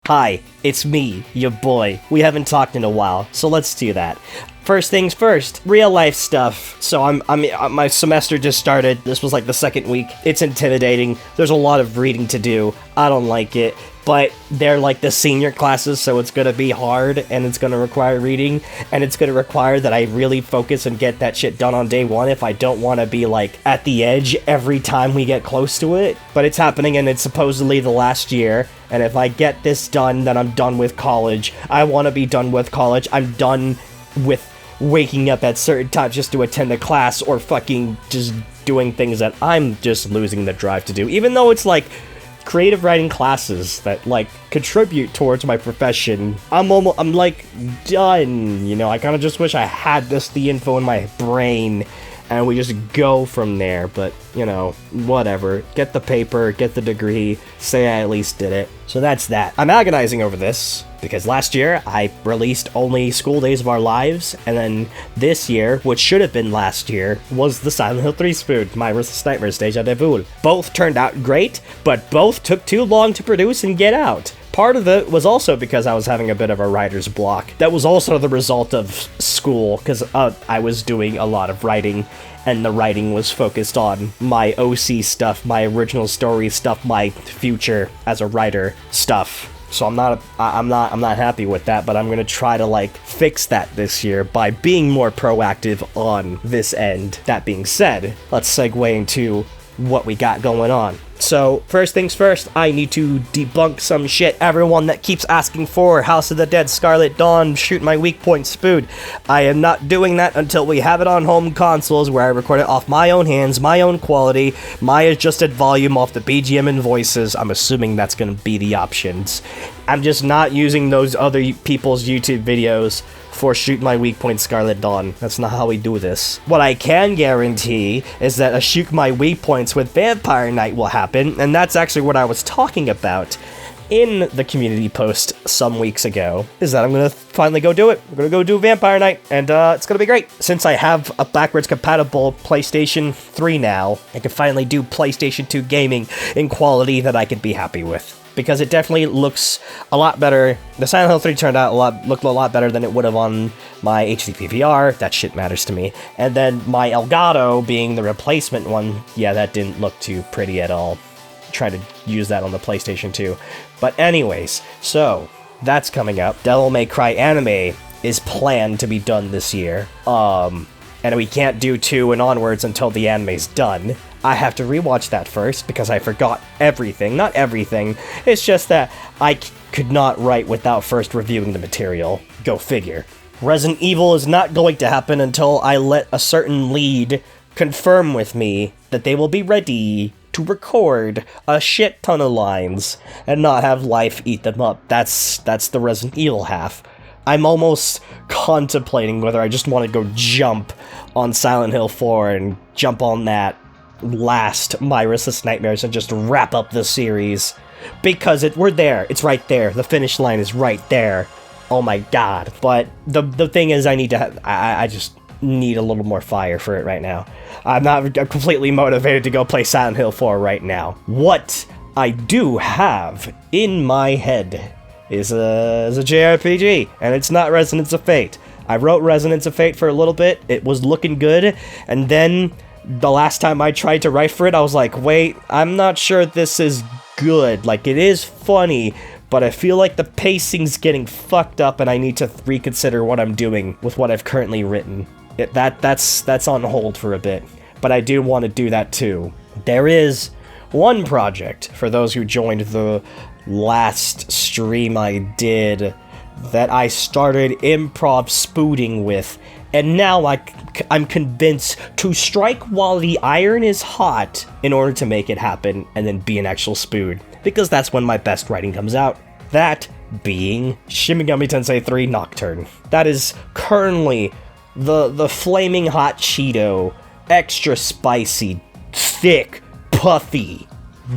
Hi, it's me, your boy. We haven't talked in a while, so let's do that. First things first, real life stuff. So my semester just started. This was like the second week. It's intimidating. There's a lot of reading to do. I don't like it, but they're like the senior classes, so it's gonna be hard, and it's gonna require reading, and it's gonna require that I really focus and get that shit done on day one if I don't want to be like at the edge every time we get close to it. But it's happening, and it's supposedly the last year, and if I get this done, then I'm done with college. I want to be done with college. I'm done with waking up at certain times just to attend a class or fucking just doing things that I'm just losing the drive to do, even though it's like creative writing classes that like contribute towards my profession. I'm like done, you know. I kind of just wish I had the info in my brain and we just go from there, but you know, whatever. Get the paper, get the degree, say I at least did it. So that's that. I'm agonizing over this because last year I released only School Days of Our Lives, and then this year, which should have been last year, was the Silent Hill 3 spoon, My Restless Nightmares Deja Vu. Both turned out great, but both took too long to produce and get out. Part of it was also because I was having a bit of a writer's block. That was also the result of school, because I was doing a lot of writing, and the writing was focused on my OC stuff, my original story stuff, my future as a writer stuff. So I'm not happy with that, but I'm gonna try to like fix that this year by being more proactive on this end. That being said, let's segue into what we got going on. So, first things first, I need to debunk some shit. Everyone that keeps asking for House of the Dead, Scarlet Dawn, Shoot My Weak Point Spoon. I am not doing that until we have it on home consoles where I record it off my own hands, my own quality, my adjusted volume off the BGM and voices. I'm assuming that's going to be the options. I'm just not using those other people's YouTube videos for Shoot My Weak Point Scarlet Dawn. That's not how we do this. What I can guarantee is that a Shoot My Weak Points with Vampire Night will happen, and that's actually what I was talking about in the community post some weeks ago, is that I'm gonna finally go do it. I'm gonna go do Vampire Night, and it's gonna be great. Since I have a backwards compatible PlayStation 3 now, I can finally do PlayStation 2 gaming in quality that I could be happy with. Because it definitely looks a lot better. The Silent Hill 3 looked a lot better than it would have on my HD PVR. That shit matters to me. And then my Elgato being the replacement one, yeah, that didn't look too pretty at all. Try to use that on the PlayStation 2. But anyways, so that's coming up. Devil May Cry anime is planned to be done this year. And we can't do 2 and onwards until the anime's done. I have to rewatch that first because I forgot everything. Not everything, it's just that I could not write without first reviewing the material. Go figure. Resident Evil is not going to happen until I let a certain lead confirm with me that they will be ready to record a shit ton of lines and not have life eat them up. That's the Resident Evil half. I'm almost contemplating whether I just want to go jump on Silent Hill 4 and jump on that last My Restless Nightmares and just wrap up the series. Because we're there. It's right there. The finish line is right there. Oh my god. But the thing is, I just need a little more fire for it right now. I'm not completely motivated to go play Silent Hill 4 right now. What I do have in my head is a JRPG, and it's not Resonance of Fate. I wrote Resonance of Fate for a little bit. It was looking good, and then the last time I tried to write for it, I was like, wait, I'm not sure this is good. Like, it is funny, but I feel like the pacing's getting fucked up and I need to reconsider what I'm doing with what I've currently written. That's on hold for a bit, but I do want to do that too. There is one project, for those who joined the last stream I did, that I started improv spooting with, and now I'm convinced to strike while the iron is hot in order to make it happen and then be an actual spoon, because that's when my best writing comes out. That being Shin Megami Tensei 3 Nocturne. That is currently the flaming hot Cheeto, extra spicy, thick, puffy,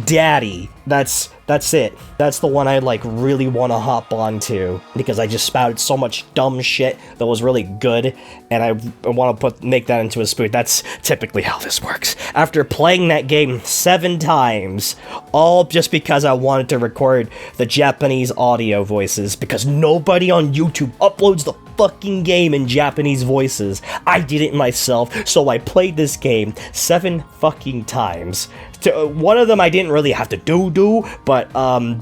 daddy That's it. That's the one I like really want to hop onto because I just spouted so much dumb shit that was really good, and I want to make that into a spoon. That's typically how this works. After playing that game 7 times, all just because I wanted to record the Japanese audio voices because nobody on YouTube uploads the fucking game in Japanese voices. I did it myself, so I played this game 7 fucking times. One of them I didn't really have to do, but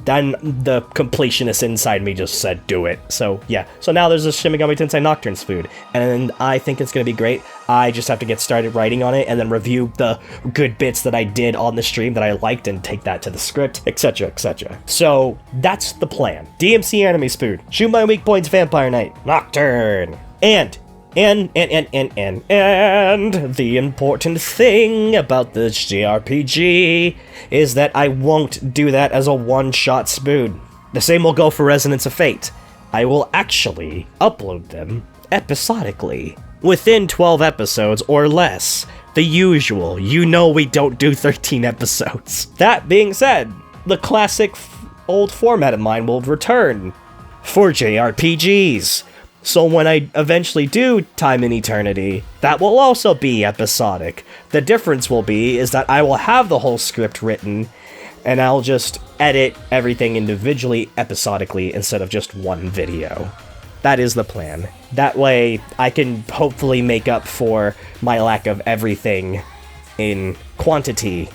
then the completionist inside me just said do it. So yeah, so now there's a Shin Megami Tensei Nocturne's food, and I think it's gonna be great. I just have to get started writing on it and then review the good bits that I did on the stream that I liked and take that to the script, etc, etc. So that's the plan. DMC Anime Spoon, Shoot My Weak Points Vampire Knight, Nocturne, and the important thing about this JRPG is that I won't do that as a one-shot spoon. The same will go for Resonance of Fate. I will actually upload them episodically, within 12 episodes or less. The usual, you know we don't do 13 episodes. That being said, the classic old format of mine will return for JRPGs. So when I eventually do Time in Eternity, that will also be episodic. The difference will be is that I will have the whole script written, and I'll just edit everything individually, episodically, instead of just one video. That is the plan. That way, I can hopefully make up for my lack of everything in quantity,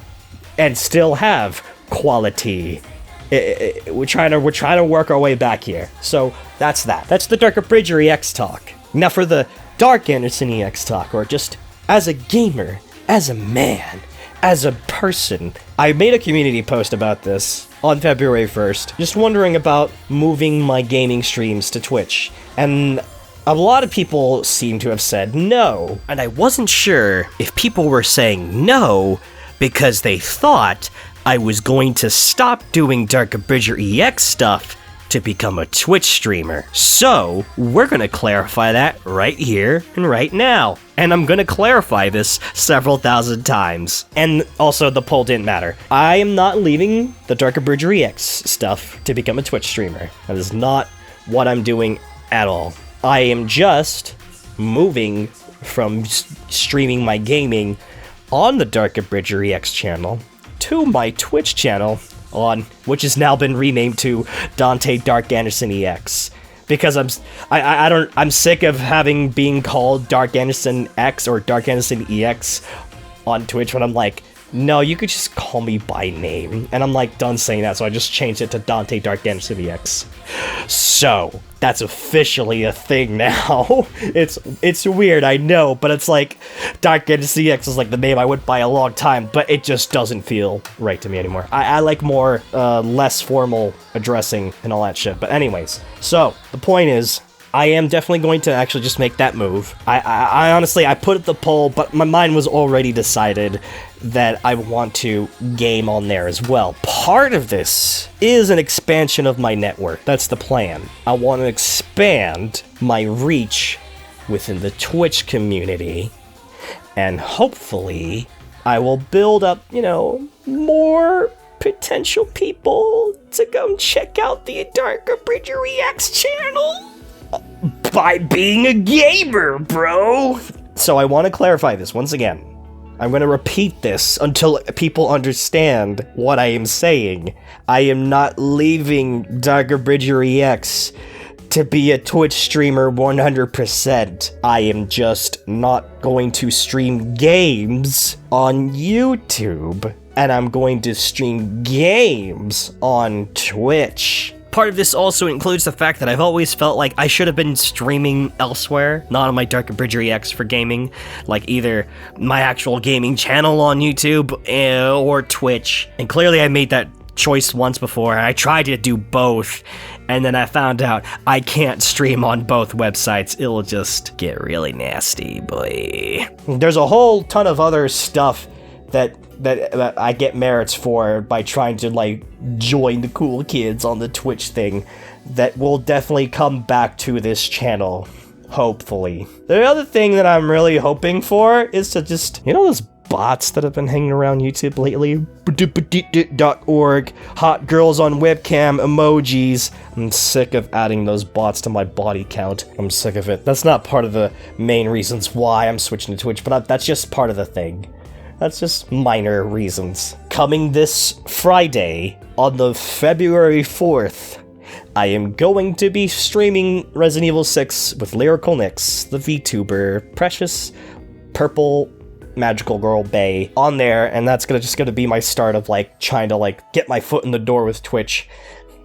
and still have quality. We're trying to work our way back here. So that's that. That's the DarkAbridgerEX talk. Now for the Dark Anderson EX talk, or just as a gamer, as a man, as a person. I made a community post about this on February 1st, just wondering about moving my gaming streams to Twitch. And a lot of people seem to have said no. And I wasn't sure if people were saying no because they thought I was going to stop doing DarkAbridgerEX stuff to become a Twitch streamer. So, we're gonna clarify that right here and right now. And I'm gonna clarify this several thousand times. And also, the poll didn't matter. I am not leaving the DarkAbridgerEX stuff to become a Twitch streamer. That is not what I'm doing at all. I am just moving from streaming my gaming on the DarkAbridgerEX channel to my Twitch channel, which has now been renamed to Dante Dark Anderson EX, because I'm sick of being called Dark Anderson X or Dark Anderson EX on Twitch when I'm like, no, you could just call me by name. And I'm like done saying that, so I just changed it to Dante Dark Anderson EX. So that's officially a thing now. It's weird, I know, but it's like Dark Anderson EX is like the name I went by a long time, but it just doesn't feel right to me anymore. I like more less formal addressing and all that shit. But anyways, so the point is, I am definitely going to actually just make that move. I honestly, I put it the poll, but my mind was already decided that I want to game on there as well. Part of this is an expansion of my network. That's the plan. I want to expand my reach within the Twitch community, and hopefully I will build up, more potential people to come check out the DarkAbridgerEX channel. By being a gamer, bro! So I want to clarify this once again. I'm going to repeat this until people understand what I am saying. I am not leaving DarkAbridgerEX to be a Twitch streamer 100%. I am just not going to stream games on YouTube, and I'm going to stream games on Twitch. Part of this also includes the fact that I've always felt like I should have been streaming elsewhere, not on my DarkAbridgerEX for gaming, like either my actual gaming channel on YouTube or Twitch. And clearly I made that choice once before. I tried to do both, and then I found out I can't stream on both websites. It'll just get really nasty, boy. There's a whole ton of other stuff that I get merits for by trying to, join the cool kids on the Twitch thing that will definitely come back to this channel, hopefully. The other thing that I'm really hoping for is to just, those bots that have been hanging around YouTube lately. .org, hot girls on webcam, emojis. I'm sick of adding those bots to my body count. I'm sick of it. That's not part of the main reasons why I'm switching to Twitch, but that's just part of the thing. That's just minor reasons. Coming this Friday, on the February 4th, I am going to be streaming Resident Evil 6 with Lyrical Nyx, the VTuber, Precious Purple Magical Girl Bay on there, and that's just gonna be my start of like trying to like get my foot in the door with Twitch,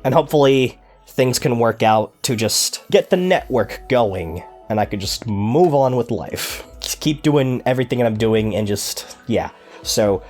and hopefully things can work out to just get the network going, and I could just move on with life. Just keep doing everything that I'm doing, and just, yeah. So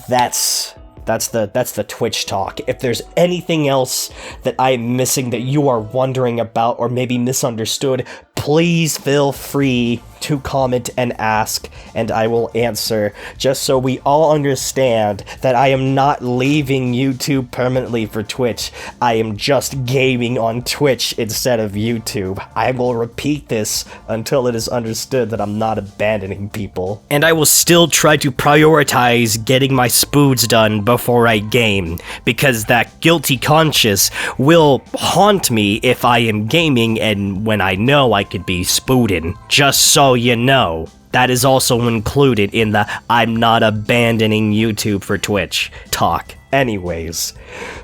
that's the Twitch talk. If there's anything else that I'm missing that you are wondering about or maybe misunderstood, please feel free to comment and ask, and I will answer, just so we all understand that I am not leaving YouTube permanently for Twitch. I am just gaming on Twitch instead of YouTube. I will repeat this until it is understood that I'm not abandoning people. And I will still try to prioritize getting my spoods done before I game, because that guilty conscience will haunt me if I am gaming and when I know I could be spooding. Just so you know, that is also included in the I'm not abandoning YouTube for Twitch talk. Anyways,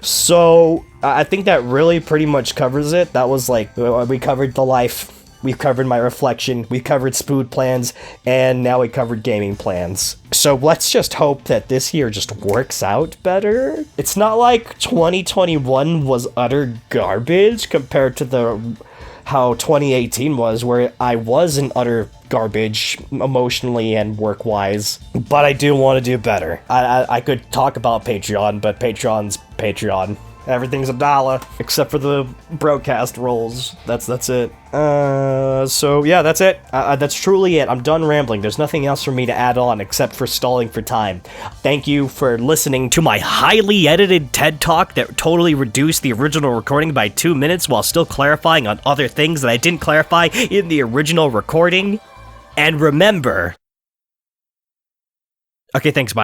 so I think that really pretty much covers it. That was like, we covered the life, we covered my reflection, we covered spood plans, and now we covered gaming plans. So let's just hope that this year just works out better. It's not like 2021 was utter garbage compared to how 2018 was, where I was in utter garbage emotionally and work-wise. But I do want to do better. I could talk about Patreon, but Patreon's Patreon. Everything's $1, except for the broadcast rolls. That's it. So yeah, that's it. That's truly it. I'm done rambling. There's nothing else for me to add on except for stalling for time. Thank you for listening to my highly edited TED Talk that totally reduced the original recording by 2 minutes while still clarifying on other things that I didn't clarify in the original recording. And remember... Okay, thanks, bye.